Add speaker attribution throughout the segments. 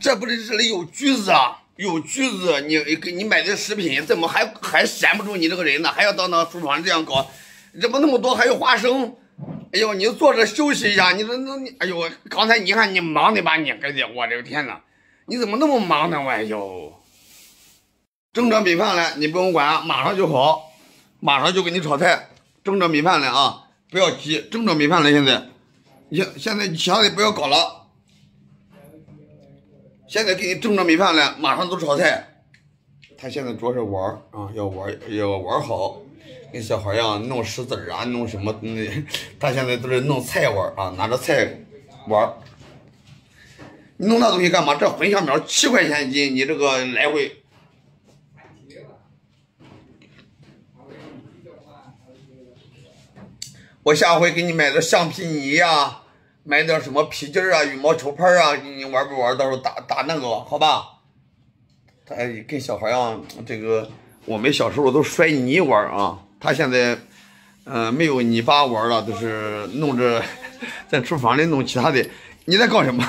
Speaker 1: 这不是这里有橘子啊，有橘子，你给你买的食品怎么还闲不住你这个人呢？还要到那厨房这样搞，怎么那么多？还有花生，哎呦，你坐着休息一下，你哎呦，刚才你看你忙的吧你，哎呀，我这个天哪，你怎么那么忙呢？哎呦，蒸着米饭来，你不用管，马上就好，马上就给你炒菜，蒸着米饭来啊，不要急，蒸着米饭来，现在其他的不要搞了。现在给你蒸着米饭了，马上都炒菜。他现在主要是玩啊，要玩好，跟小孩一样弄石子啊，弄什么？他现在都是弄菜玩啊，拿着菜玩。你弄那东西干嘛？这茴香苗7块钱一斤，你这个来回。我下回给你买点橡皮泥呀。买点什么皮筋啊、羽毛球拍啊，你玩不玩？到时候打那个，好吧？他跟小孩啊，这个我们小时候都摔泥玩啊。他现在，没有泥巴玩了，都是弄着在厨房里弄其他的。你在搞什么？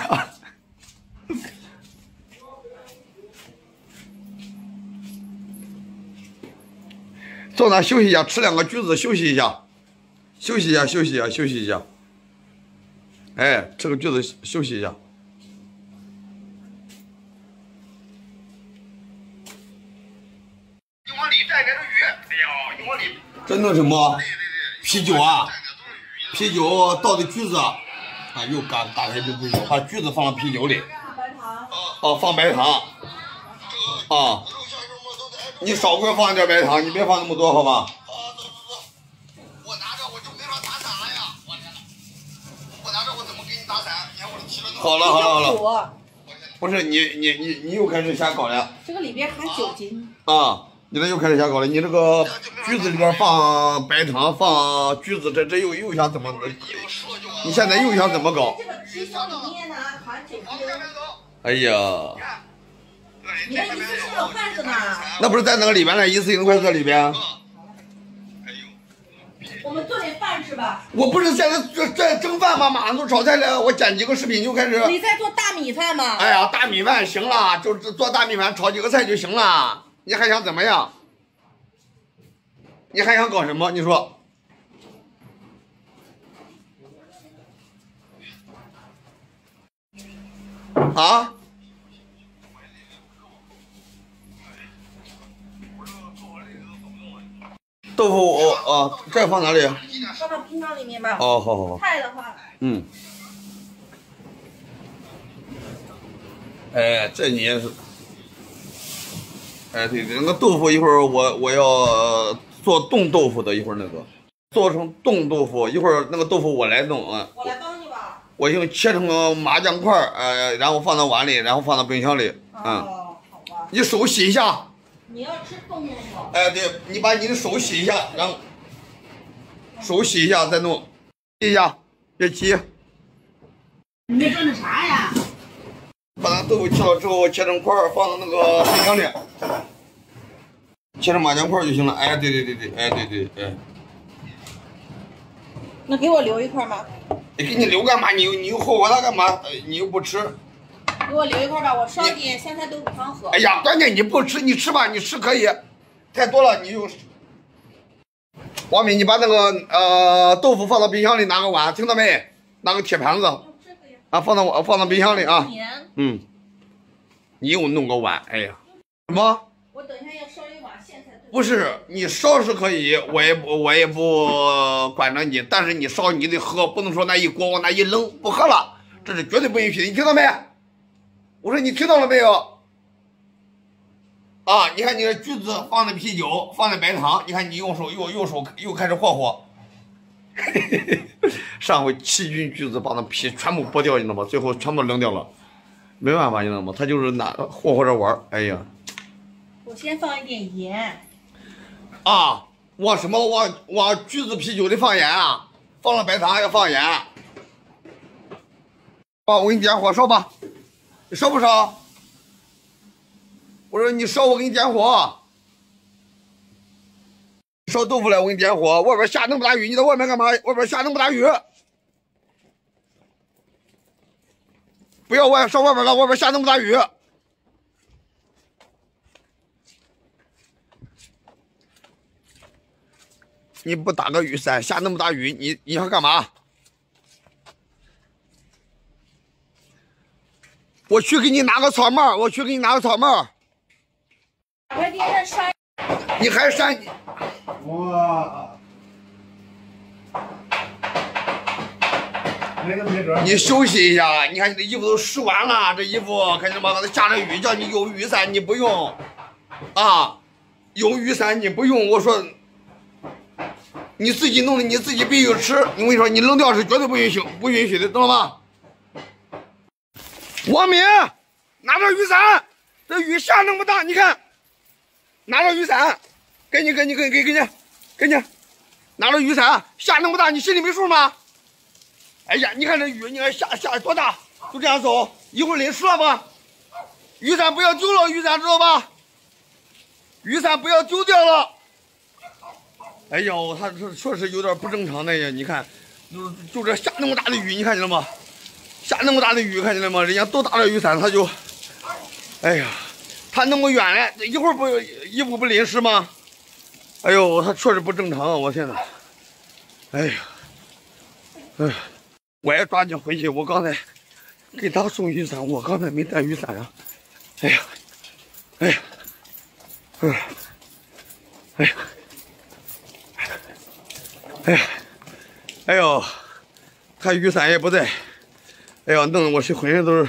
Speaker 1: 坐那休息一下，吃2个橘子，休息一下，休息一下，休息一下，休息一下。哎，吃个橘子休息一下。你往里带点鱼，哎呦，你往里。这弄什么？啤酒啊，啤酒倒的橘子，啊，又打开就不行，把橘子放到啤酒里。白糖。哦，放白糖。啊。你少给我放点白糖，你别放那么多，好吧？我拿着我就没法打伞了呀！我天哪！我拿着我怎么给你打伞？你看我提了。好了。不是你又开始瞎搞了。
Speaker 2: 这个里边含酒精。
Speaker 1: 啊，你这又开始瞎搞了。你这个橘子里边放白糖，放橘子，这又想怎么？你现在又想怎么搞？
Speaker 2: 这个皮箱里面呢含酒精。
Speaker 1: 哎呀。
Speaker 2: 你的一次性的筷子呢？
Speaker 1: 那不是在那个里边呢？一次性筷子里边。
Speaker 2: 我们做点饭吃吧。
Speaker 1: 我不是现在在蒸饭吗？马上都炒菜了，我剪几个视频就开始。
Speaker 2: 你在做大米饭吗？
Speaker 1: 哎呀，大米饭行了，就是做大米饭，炒几个菜就行了。你还想怎么样？你还想搞什么？你说。啊？豆腐这放哪里？
Speaker 2: 放到冰箱里面吧。
Speaker 1: 哦，好。
Speaker 2: 菜的话，
Speaker 1: 哎，这你也是。哎，对，那个豆腐一会儿我要做冻豆腐的，一会儿那个做成冻豆腐，一会儿那个豆腐我来弄啊。
Speaker 2: 我来帮你吧。
Speaker 1: 我用切成麻酱块然后放到碗里，然后放到冰箱里。
Speaker 2: 哦，好吧。
Speaker 1: 你手洗一下。
Speaker 2: 你要吃冻豆腐。
Speaker 1: 哎，对，你把你的手洗一下，然后手洗一下再弄，洗一下，别急。
Speaker 2: 你们做的啥呀？
Speaker 1: 把那豆腐切了之后，切成块放到那个冰箱里，切成麻酱块就行了。哎，对，哎，对，哎。
Speaker 2: 那给我留一块吗？
Speaker 1: 给你留干嘛？你又霍霍它干嘛？你又不吃。
Speaker 2: 给我留一块吧，我烧点香菜豆腐汤喝。
Speaker 1: 哎呀，关键你不吃，你吃吧，你吃可以，太多了你就。王敏，你把那个豆腐放到冰箱里，拿个碗，听到没？拿个铁盘子，啊，放到冰箱里啊。你又弄个碗，哎呀，什么？
Speaker 2: 我等一下要烧一碗苋菜豆腐。
Speaker 1: 不是，你烧是可以，我也不管着你，但是你烧你得喝，不能说那一锅往那一扔不喝了，这是绝对不允许的，你听到没？我说你听到了没有？啊，你看你这橘子放的啤酒，放的白糖，你看你用手又开始霍霍。上回7斤橘子把那皮全部剥掉，你知道吗？最后全部扔掉了，没办法，你知道吗？他就是霍霍着玩。哎呀，
Speaker 2: 我先放一点盐。
Speaker 1: 啊，往什么往橘子啤酒里放盐啊？放了白糖还要放盐。啊，我给你点火烧吧。你烧不烧？我说你烧，我给你点火。烧豆腐来，我给你点火。外边下那么大雨，你在外面干嘛？外边下那么大雨。不要上外边了，外边下那么大雨。你不打个雨伞，下那么大雨，你要干嘛？我去给你拿个草帽，我去给你拿个草帽。
Speaker 2: 快点扇！
Speaker 1: 你还扇？
Speaker 3: 哇！
Speaker 1: 你休息一下，你看你的衣服都湿完了，这衣服看见吗？刚才下着雨，叫你有雨伞你不用，啊，有雨伞你不用，我说你自己弄的，你自己必须吃。我跟你说，你扔掉是绝对不允许的，懂了吗？王敏，拿着雨伞，这雨下那么大，你看，拿着雨伞，给你，拿着雨伞，下那么大，你心里没数吗？哎呀，你看这雨，你看下多大，就这样走，一会儿淋湿了吧？雨伞不要丢了，雨伞知道吧？雨伞不要丢掉了。哎呦，他这确实有点不正常的呀！你看，就这下那么大的雨，你看见了吗？下那么大的雨，看见了吗？人家都打着雨伞，他就，哎呀，他那么远来，一会儿不衣服不淋湿吗？哎呦，他确实不正常啊！我天哪！哎呀，哎，我也抓紧回去。我刚才给他送雨伞，我刚才没带雨伞啊！哎呀，哎呀，哎呀，哎呀，哎呦，他雨伞也不在。哎呀，弄得我是浑身都是